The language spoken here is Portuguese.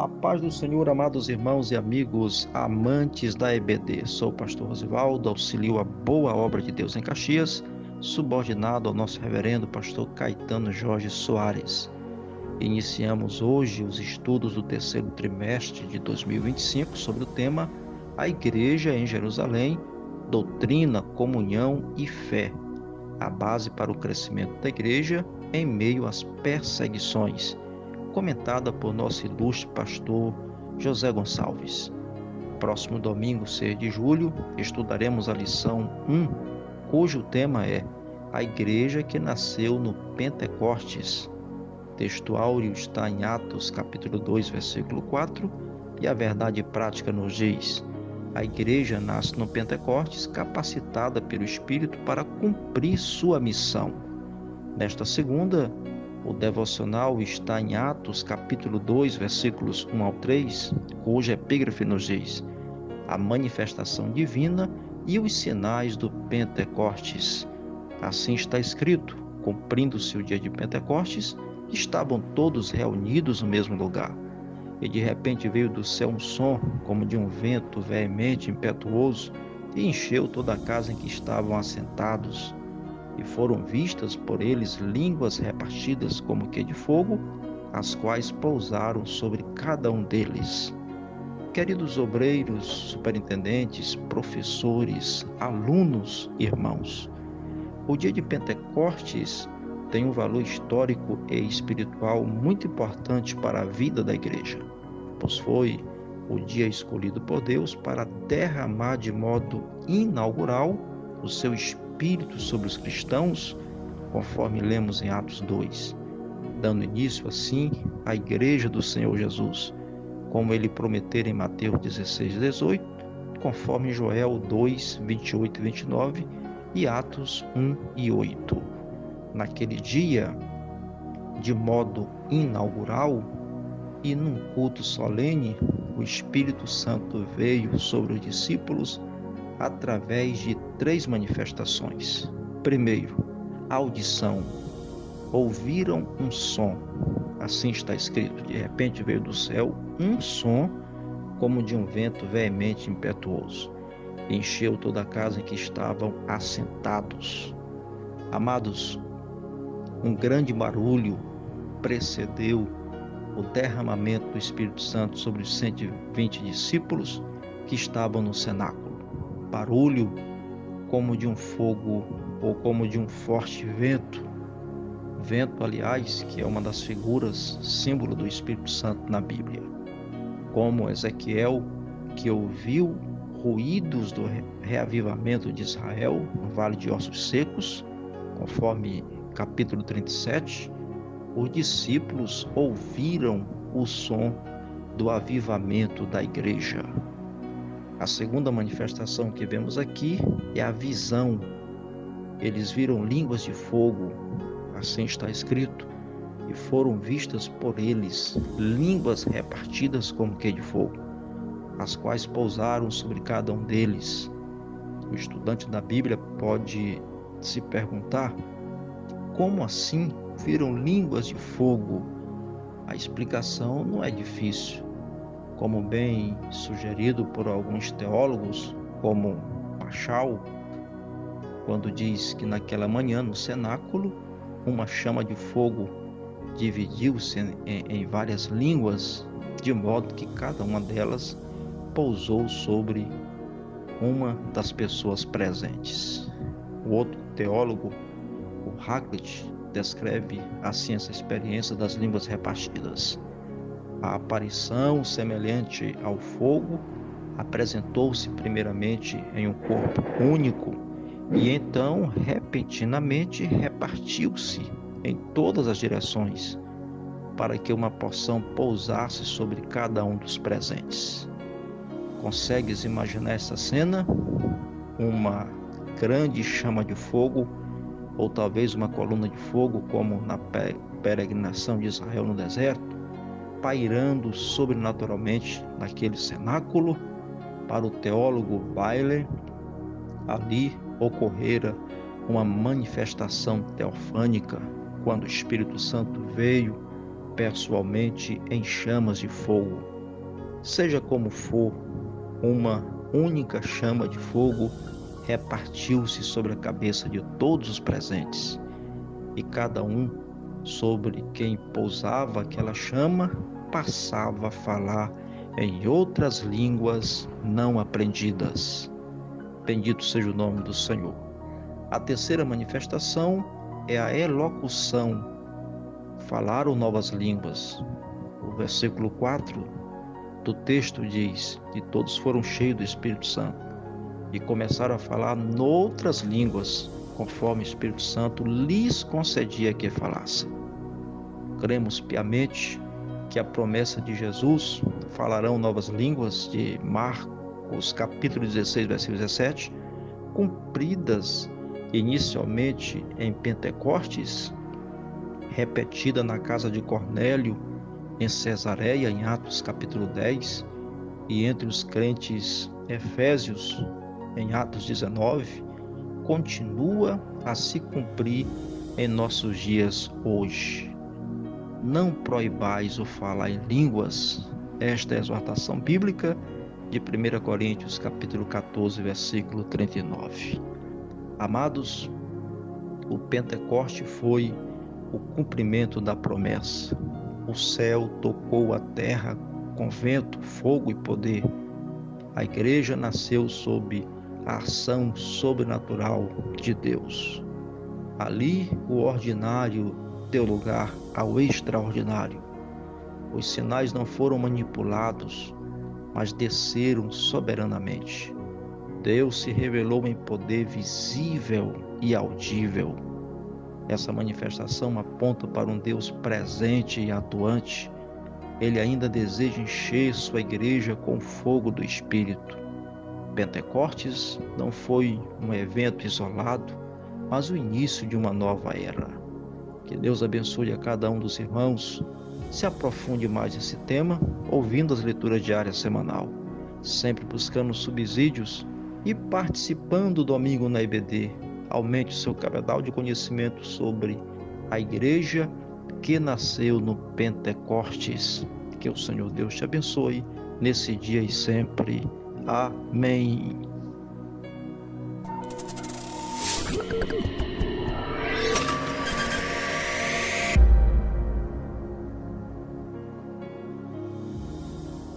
A paz do Senhor, amados irmãos e amigos, amantes da EBD. Sou o pastor Rosivaldo, auxilio a boa obra de Deus em Caxias, subordinado ao nosso reverendo pastor Caetano Jorge Soares. Iniciamos hoje os estudos do terceiro trimestre de 2025 sobre o tema A Igreja em Jerusalém, Doutrina, Comunhão e Fé, a base para o crescimento da igreja em meio às perseguições, comentada por nosso ilustre pastor José Gonçalves. Próximo domingo, 6 de julho, estudaremos a lição 1, cujo tema é A Igreja que Nasceu no Pentecostes. O texto áureo está em Atos capítulo 2, versículo 4, e a verdade prática nos diz: a igreja nasce no Pentecostes, capacitada pelo Espírito para cumprir sua missão. Nesta segunda, o devocional está em Atos capítulo 2, versículos 1 ao 3, cuja epígrafe nos diz: a manifestação divina e os sinais do Pentecostes. Assim está escrito: cumprindo-se o dia de Pentecostes, estavam todos reunidos no mesmo lugar. E de repente veio do céu um som, como de um vento veemente, impetuoso, e encheu toda a casa em que estavam assentados. E foram vistas por eles línguas repartidas como que de fogo, as quais pousaram sobre cada um deles. Queridos obreiros, superintendentes, professores, alunos, irmãos, o dia de Pentecostes tem um valor histórico e espiritual muito importante para a vida da igreja, pois foi o dia escolhido por Deus para derramar de modo inaugural o seu Espírito sobre os cristãos, conforme lemos em Atos 2, dando início assim à Igreja do Senhor Jesus, como ele prometera em Mateus 16, 18, conforme Joel 2, 28 e 29 e Atos 1 e 8. Naquele dia, de modo inaugural e num culto solene, o Espírito Santo veio sobre os discípulos através de 3 manifestações. Primeiro, audição. Ouviram um som. Assim está escrito: de repente veio do céu um som como de um vento veemente impetuoso. Encheu toda a casa em que estavam assentados. Amados, um grande barulho precedeu o derramamento do Espírito Santo sobre os 120 discípulos que estavam no cenáculo. Barulho como de um fogo ou como de um forte vento. Vento, aliás, que é uma das figuras, símbolo do Espírito Santo na Bíblia. Como Ezequiel, que ouviu ruídos do reavivamento de Israel no Vale de Ossos Secos, conforme capítulo 37, os discípulos ouviram o som do avivamento da igreja. A segunda manifestação que vemos aqui é a visão. Eles viram línguas de fogo, assim está escrito, e foram vistas por eles línguas repartidas como que de fogo, as quais pousaram sobre cada um deles. O estudante da Bíblia pode se perguntar: como assim viram línguas de fogo? A explicação não é difícil. Como bem sugerido por alguns teólogos, como Pachal, quando diz que naquela manhã, no cenáculo, uma chama de fogo dividiu-se em várias línguas, de modo que cada uma delas pousou sobre uma das pessoas presentes. O outro teólogo, o Hackett, descreve assim essa experiência das línguas repartidas. A aparição semelhante ao fogo apresentou-se primeiramente em um corpo único e então repentinamente repartiu-se em todas as direções para que uma porção pousasse sobre cada um dos presentes. Consegues imaginar essa cena? Uma grande chama de fogo, ou talvez uma coluna de fogo, como na peregrinação de Israel no deserto, pairando sobrenaturalmente naquele cenáculo. Para o teólogo Weiler, ali ocorrera uma manifestação teofânica, quando o Espírito Santo veio pessoalmente em chamas de fogo. Seja como for, uma única chama de fogo repartiu-se sobre a cabeça de todos os presentes, e cada um sobre quem pousava aquela chama passava a falar em outras línguas não aprendidas. Bendito seja o nome do Senhor. A terceira manifestação é a elocução. Falaram novas línguas. O versículo 4 do texto diz que todos foram cheios do Espírito Santo e começaram a falar noutras línguas, conforme o Espírito Santo lhes concedia que falassem. Cremos piamente que a promessa de Jesus, falarão novas línguas, de Marcos capítulo 16, versículo 17, cumpridas inicialmente em Pentecostes, repetida na casa de Cornélio, em Cesareia, em Atos capítulo 10, e entre os crentes efésios, em Atos 19, continua a se cumprir em nossos dias hoje. Não proibais o falar em línguas. Esta é a exortação bíblica de 1 Coríntios capítulo 14, versículo 39. Amados, o Pentecoste foi o cumprimento da promessa. O céu tocou a terra com vento, fogo e poder. A igreja nasceu sob a ação sobrenatural de Deus. Ali o ordinário deu lugar ao extraordinário. Os sinais não foram manipulados, mas desceram soberanamente. Deus se revelou em poder visível e audível. Essa manifestação aponta para um Deus presente e atuante. Ele ainda deseja encher sua igreja com o fogo do Espírito. Pentecostes não foi um evento isolado, mas o início de uma nova era. Que Deus abençoe a cada um dos irmãos. Se aprofunde mais nesse tema, ouvindo as leituras diárias semanal, sempre buscando subsídios e participando do domingo na EBD. Aumente o seu cabedal de conhecimento sobre a igreja que nasceu no Pentecostes. Que o Senhor Deus te abençoe nesse dia e sempre. Amém.